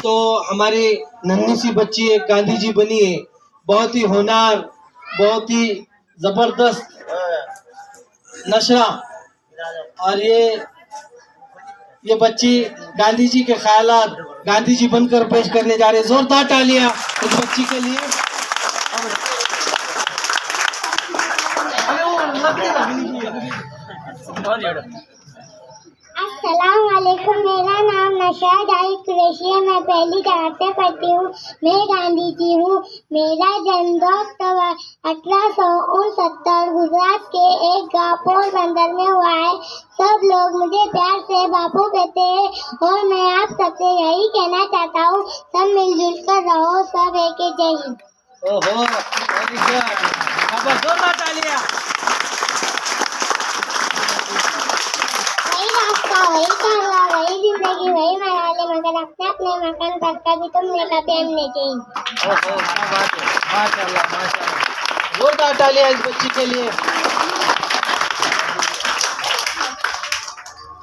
तो हमारी नन्ही सी बच्ची एक गांधी जी बनी है, बहुत ही होनहार, बहुत ही जबरदस्त नशा। और ये बच्ची गांधी जी के ख्यालात गांधी जी बनकर पेश करने जा रहे हैं। जोरदार तालियां इस बच्ची के लिए। अस्सलाम वालेकुम। मेरा नाम नशा जाहिद कुरैशी है। मैं पहली जमात में पढ़ती हूँ। मैं गांधी जी हूँ। मेरा जन्म 2 अक्टूबर 1869 गुजरात के एक गाँव पोरबंदर में हुआ है। सब लोग मुझे प्यार से बापू कहते हैं और मैं आप सबसे यही कहना चाहता हूँ, सब मिलजुल कर रहो, सब एक ही। जय हिंद। ओहो, वेरी गुड, जोरदार तालियां। वही रास्ता, वही कारवा, वही जिंदगी, वही मराले, मगर अपने अपने मकान पर कभी तुमने कभी हमने चाहिए। ओहो, क्या बात है, माशाल्लाह माशाल्लाह। जोरदार तालियां इस बच्ची के लिए।